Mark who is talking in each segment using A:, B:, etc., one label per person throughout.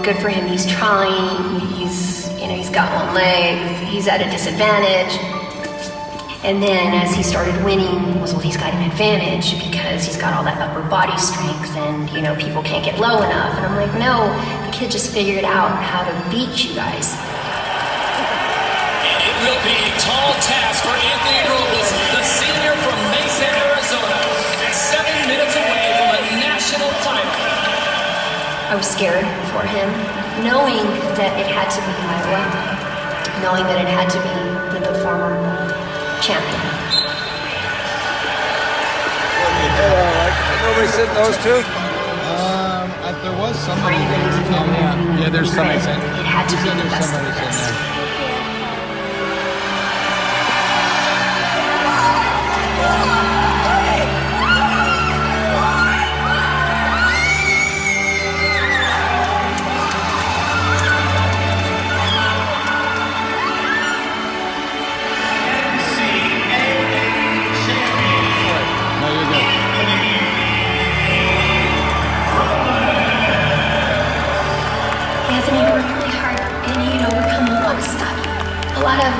A: good for him. He's trying. He's got one leg. He's at a disadvantage. And then as he started winning, he's got an advantage because he's got all that upper body strength, and people can't get low enough. And I'm like, no, the kid just figured out how to beat you guys.
B: It will be a tall task for Anthony Robles, the senior from Mesa, Arizona, 7 minutes away from a national title.
A: I was scared for him, knowing that it had to be Iowa, knowing that it had to be the former champion.
C: Nobody said those two?
D: There was somebody. Yeah, there's somebody saying.
A: It had to be the best of the best. A lot of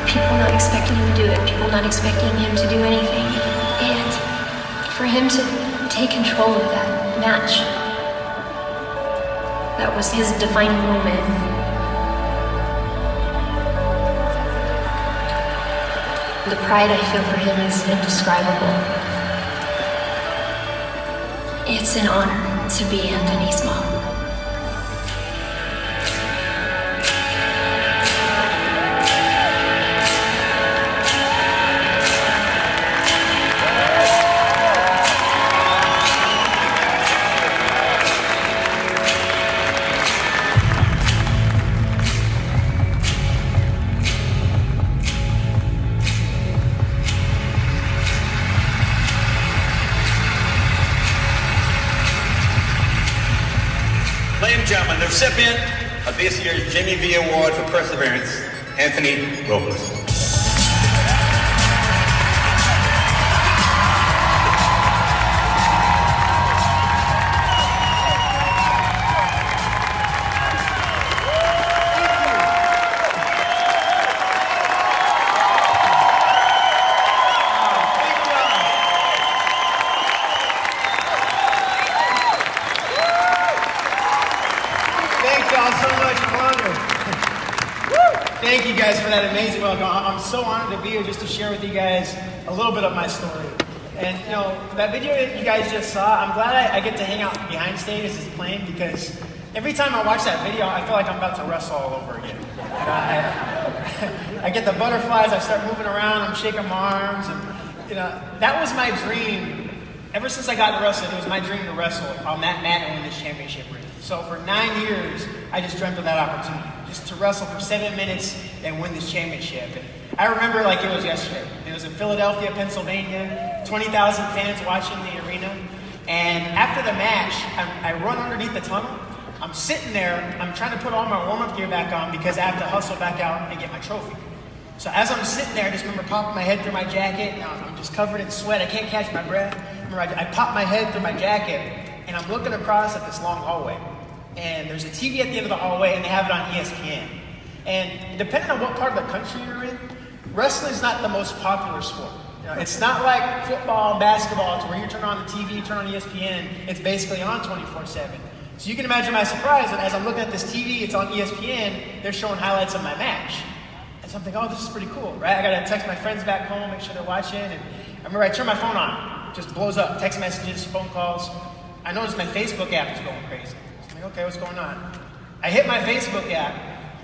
A: people not expecting him to do it, people not expecting him to do anything, and for him to take control of that match, that was his defining moment. The pride I feel for him is indescribable. It's an honor to be Anthony's mom.
E: Ladies and gentlemen, the recipient of this year's Jimmy V Award for Perseverance, Anthony Robles.
F: Thank you guys for that amazing welcome. I'm so honored to be here just to share with you guys a little bit of my story. And that video that you guys just saw, I'm glad I get to hang out behind stage as it's playing, because every time I watch that video, I feel like I'm about to wrestle all over again. I get the butterflies, I start moving around, I'm shaking my arms, and that was my dream. Ever since I got into wrestling, it was my dream to wrestle on that mat and win this championship ring. So for 9 years, I just dreamt of that opportunity, just to wrestle for 7 minutes and win this championship. And I remember like it was yesterday. It was in Philadelphia, Pennsylvania, 20,000 fans watching the arena. And after the match, I run underneath the tunnel. I'm sitting there, I'm trying to put all my warm-up gear back on because I have to hustle back out and get my trophy. So as I'm sitting there, I just remember popping my head through my jacket, and I'm just covered in sweat, I can't catch my breath. Remember, I popped my head through my jacket, and I'm looking across at this long hallway. And there's a TV at the end of the hallway, and they have it on ESPN. And depending on what part of the country you're in, wrestling is not the most popular sport. It's not like football and basketball to where you turn on the TV, turn on ESPN, it's basically on 24/7. So you can imagine my surprise that as I'm looking at this TV, it's on ESPN, they're showing highlights of my match. And so I'm thinking, oh, this is pretty cool, right? I gotta text my friends back home, make sure they're watching. And I remember I turned my phone on, it just blows up, text messages, phone calls. I noticed my Facebook app is going crazy. I'm like, okay, what's going on? I hit my Facebook app,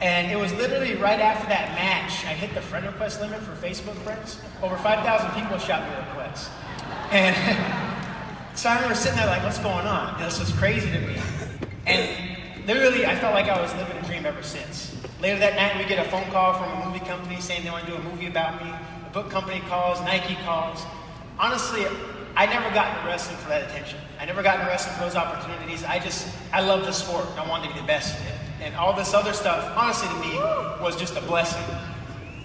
F: and it was literally right after that match, I hit the friend request limit for Facebook friends. Over 5,000 people shot me requests. And so I remember sitting there like, what's going on? This was crazy to me. And literally, I felt like I was living a dream ever since. Later that night, we get a phone call from a movie company saying they want to do a movie about me. The book company calls, Nike calls. Honestly, I never got into wrestling for that attention. I never got into wrestling for those opportunities. I love the sport. I wanted to be the best at it. And all this other stuff, honestly to me, was just a blessing.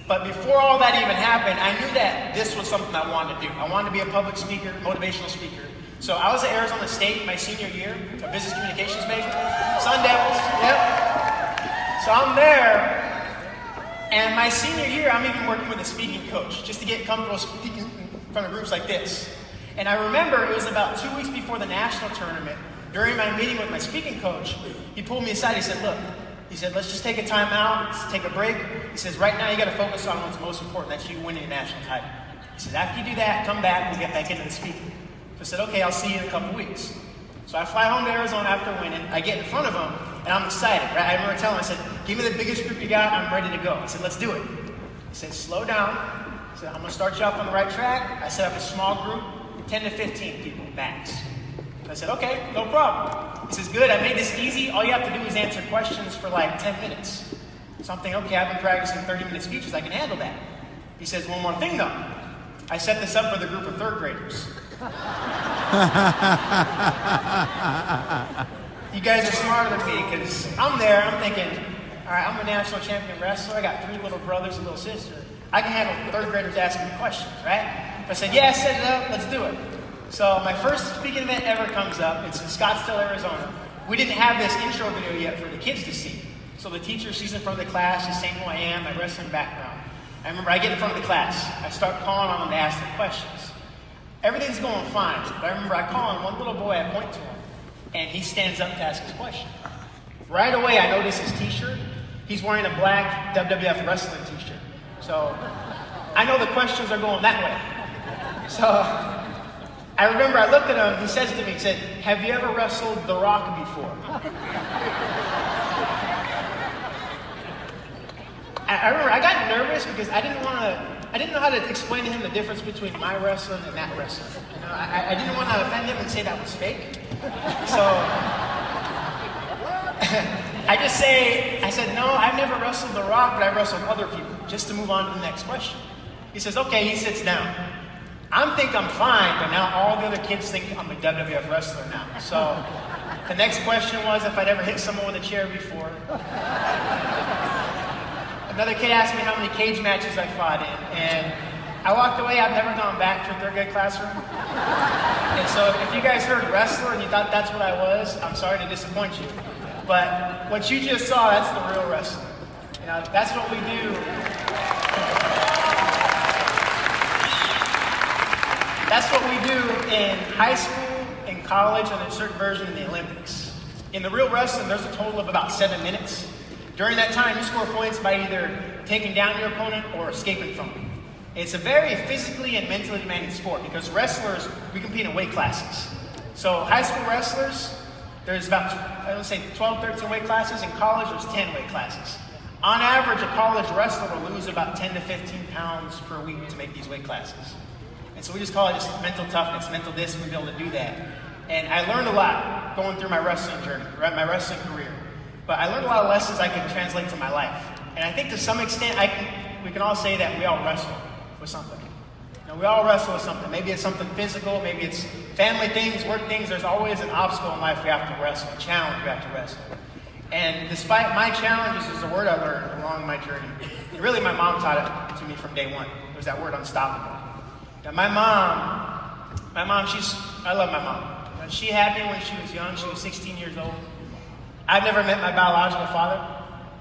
F: But before all that even happened, I knew that this was something I wanted to do. I wanted to be a public speaker, motivational speaker. So I was at Arizona State my senior year, a business communications major. Sun Devils, yep. So I'm there, and my senior year, I'm even working with a speaking coach just to get comfortable speaking in front of groups like this. And I remember it was about 2 weeks before the national tournament. During my meeting with my speaking coach, he pulled me aside. He said, look, he said, let's just take a time out, let's take a break. He says, right now you got to focus on what's most important, that's you winning a national title. He says, after you do that, come back, we'll get back into the speaking. So I said, okay, I'll see you in a couple weeks. So I fly home to Arizona after winning. I get in front of him, and I'm excited, right? I remember telling him, I said, give me the biggest group you got, I'm ready to go. I said, let's do it. He said, slow down. I said, I'm going to start you off on the right track. I set up a small group, 10 to 15 people, max. I said, okay, no problem. He says, good, I made this easy. All you have to do is answer questions for like 10 minutes. So I'm thinking, okay, I've been practicing 30-minute speeches, I can handle that. He says, one more thing though. I set this up for the group of third graders. You guys are smarter than me, because I'm there, I'm thinking, all right, I'm a national champion wrestler, I got 3 little brothers and a little sister. I can handle third graders asking me questions, right? I said, yeah, set it up, let's do it. So my first speaking event ever comes up. It's in Scottsdale, Arizona. We didn't have this intro video yet for the kids to see. So the teacher, she's in front of the class, she's saying who I am, my wrestling background. I remember I get in front of the class. I start calling on them to ask them questions. Everything's going fine, but I remember I call on one little boy, I point to him, and he stands up to ask his question. Right away, I notice his t-shirt. He's wearing a black WWF wrestling t-shirt. So I know the questions are going that way. So I remember I looked at him, he says to me, he said, have you ever wrestled The Rock before? I remember I got nervous because I didn't know how to explain to him the difference between my wrestling and that wrestling. You know, I didn't want to offend him and say that was fake. So I said, no, I've never wrestled The Rock, but I wrestled other people, just to move on to the next question. He says, okay, he sits down. I think I'm fine, but now all the other kids think I'm a WWF wrestler now. So the next question was if I'd ever hit someone with a chair before. Another kid asked me how many cage matches I fought in, and I walked away. I've never gone back to a third grade classroom. And so if you guys heard wrestler and you thought that's what I was, I'm sorry to disappoint you. But what you just saw, that's the real wrestler. You know, that's what we do. That's what we do in high school, in college, and a certain version in the Olympics. In the real wrestling, there's a total of about 7 minutes. During that time, you score points by either taking down your opponent or escaping from them. It's a very physically and mentally demanding sport because wrestlers, we compete in weight classes. So high school wrestlers, there's about, I would say 12, 13 weight classes. In college, there's 10 weight classes. On average, a college wrestler will lose about 10 to 15 pounds per week to make these weight classes. And so we just call it just mental toughness, mental discipline to be able to do that. And I learned a lot going through my wrestling journey, right, my wrestling career. But I learned a lot of lessons I can translate to my life. And I think to some extent, we can all say that we all wrestle with something. You know, we all wrestle with something. Maybe it's something physical, maybe it's family things, work things. There's always an obstacle in life we have to wrestle, a challenge we have to wrestle. And despite my challenges, is a word I learned along my journey. And really, my mom taught it to me from day one. It was that word unstoppable. Now, my mom, I love my mom. When she had me when she was young, she was 16 years old. I've never met my biological father.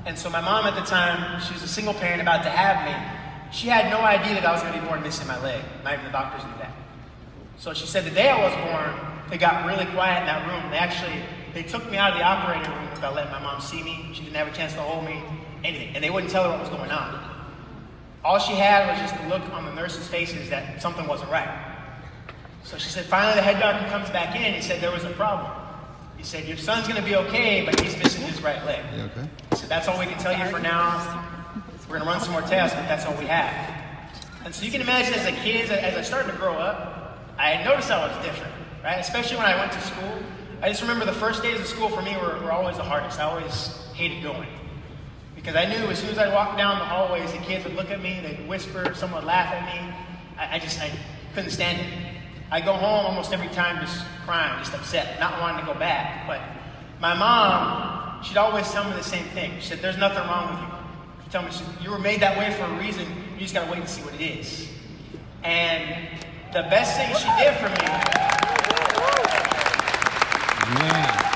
F: And so my mom at the time, she was a single parent about to have me. She had no idea that I was going to be born missing my leg. Not even the doctors knew that. So she said the day I was born, it got really quiet in that room. They took me out of the operating room without letting my mom see me. She didn't have a chance to hold me, anything. And they wouldn't tell her what was going on. All she had was just the look on the nurses' faces that something wasn't right. So she said, finally the head doctor comes back in. He said, there was a problem. He said, your son's going to be okay, but he's missing his right leg.
D: You okay?
F: He said, that's all we can tell you for now. We're going to run some more tests, but that's all we have. And so you can imagine as a kid, as I started to grow up, I noticed I was different, right? Especially when I went to school. I just remember the first days of school for me were always the hardest. I always hated going. Because I knew as soon as I walked down the hallways, the kids would look at me, they'd whisper, someone would laugh at me. I couldn't stand it. I go home almost every time just crying, just upset, not wanting to go back. But my mom, she'd always tell me the same thing. She said, there's nothing wrong with you. She'd tell me, you were made that way for a reason. You just got to wait and see what it is. And the best thing she did for me.
D: Yeah.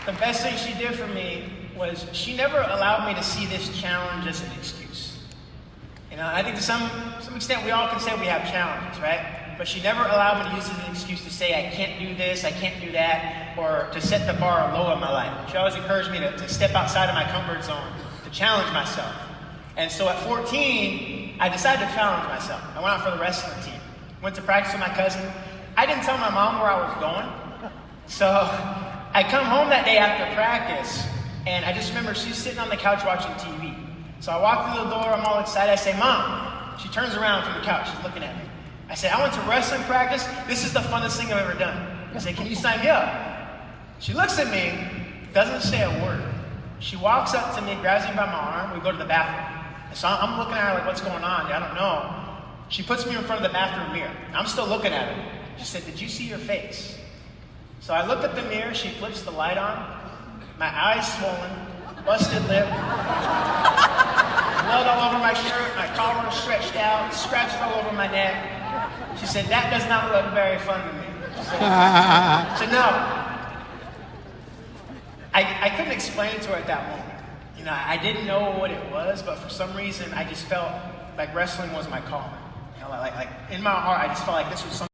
F: the best thing she did for me was she never allowed me to see this challenge as an excuse. You know, I think to some extent we all can say we have challenges, right? But she never allowed me to use it as an excuse to say I can't do this, I can't do that, or to set the bar low in my life. She always encouraged me to step outside of my comfort zone, to challenge myself. And so at 14, I decided to challenge myself. I went out for the wrestling team. Went to practice with my cousin. I didn't tell my mom where I was going. So I come home that day after practice, and I just remember she's sitting on the couch watching TV. So I walk through the door, I'm all excited. I say, Mom. She turns around from the couch, she's looking at me. I said, I went to wrestling practice. This is the funnest thing I've ever done. I said, can you sign me up? She looks at me, doesn't say a word. She walks up to me, grabs me by my arm, we go to the bathroom. So I'm looking at her like, what's going on? I don't know. She puts me in front of the bathroom mirror. I'm still looking at her. She said, did you see your face? So I look at the mirror, she flips the light on, my eyes swollen, busted lip, blood all over my shirt, my collar stretched out, scratched all over my neck. She said, that does not look very fun to me. So no, I couldn't explain it to her at that moment. You know, I didn't know what it was, but for some reason, I just felt like wrestling was my calling. You know, like in my heart, I just felt like this was something